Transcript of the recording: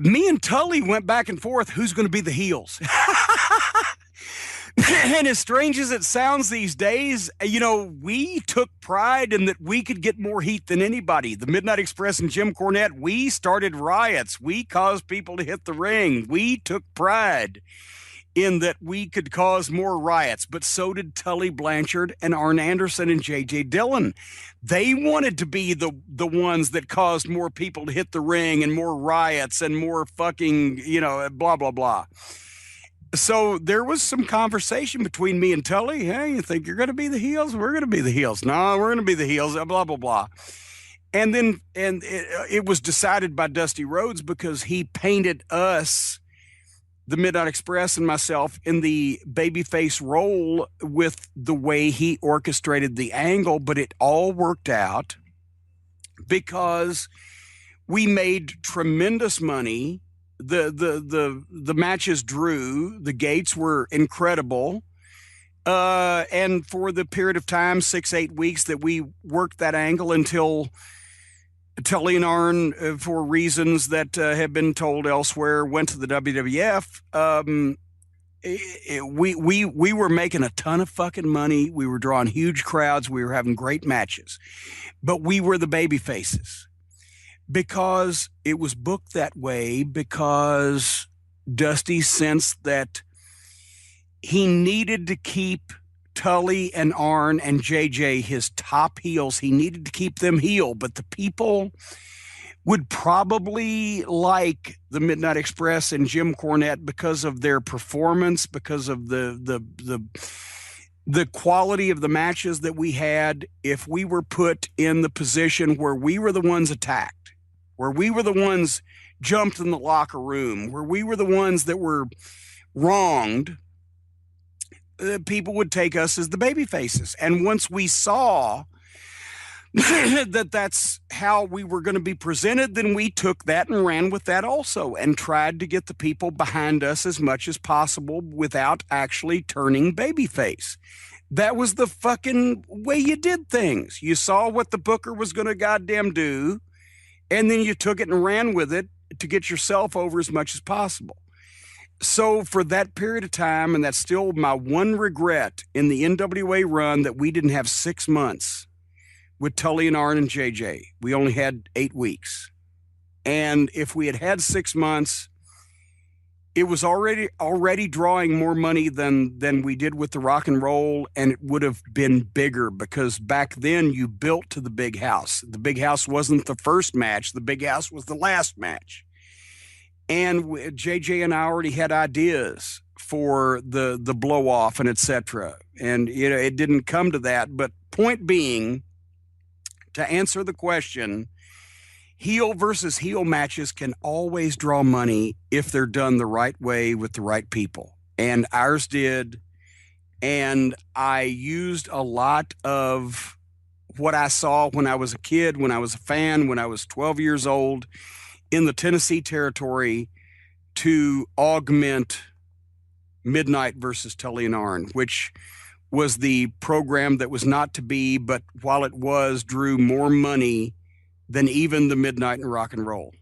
Me and Tully went back and forth who's going to be the heels. And as strange as it sounds these days, we took pride in that we could get more heat than anybody. The Midnight Express and Jim Cornette, we started riots. We caused people to hit the ring. We took pride in that we could cause more riots, but so did Tully Blanchard and Arn Anderson and J.J. Dillon. They wanted to be the ones that caused more people to hit the ring and more riots and more fucking, blah, blah, blah. So there was some conversation between me and Tully. Hey, you think you're going to be the heels? We're going to be the heels. No, we're going to be the heels, blah, blah, blah. And then it was decided by Dusty Rhodes because he painted us, the Midnight Express and myself, in the babyface role with the way he orchestrated the angle, but it all worked out because we made tremendous money. The matches drew, the gates were incredible. And for the period of time, 6-8 weeks that we worked that angle until Tully and Arn, for reasons that have been told elsewhere, went to the WWF. We were making a ton of fucking money. We were drawing huge crowds. We were having great matches, but we were the baby faces because it was booked that way, because Dusty sensed that he needed to keep Tully and Arn and JJ, his top heels. He needed to keep them heel, but the people would probably like the Midnight Express and Jim Cornette because of their performance, because of the quality of the matches that we had. If we were put in the position where we were the ones attacked, where we were the ones jumped in the locker room, where we were the ones that were wronged, people would take us as the baby faces. And once we saw that that's how we were going to be presented, then we took that and ran with that also, and tried to get the people behind us as much as possible without actually turning babyface. That was the fucking way you did things. You saw what the booker was going to goddamn do, and then you took it and ran with it to get yourself over as much as possible. So for that period of time, and that's still my one regret in the NWA run, that we didn't have 6 months with Tully and Arn and JJ. We only had 8 weeks. And if we had had 6 months, it was already drawing more money than we did with the rock and roll, and it would have been bigger, because back then you built to the big house. The big house wasn't the first match. The big house was the last match. And JJ and I already had ideas for the blow off and etc. And it didn't come to that. But point being, to answer the question, heel versus heel matches can always draw money if they're done the right way with the right people. And ours did. And I used a lot of what I saw when I was a kid, when I was a fan, when I was 12 years old, in the Tennessee territory, to augment Midnight versus Tully and Arn, which was the program that was not to be, but while it was, drew more money than even the Midnight and Rock and Roll.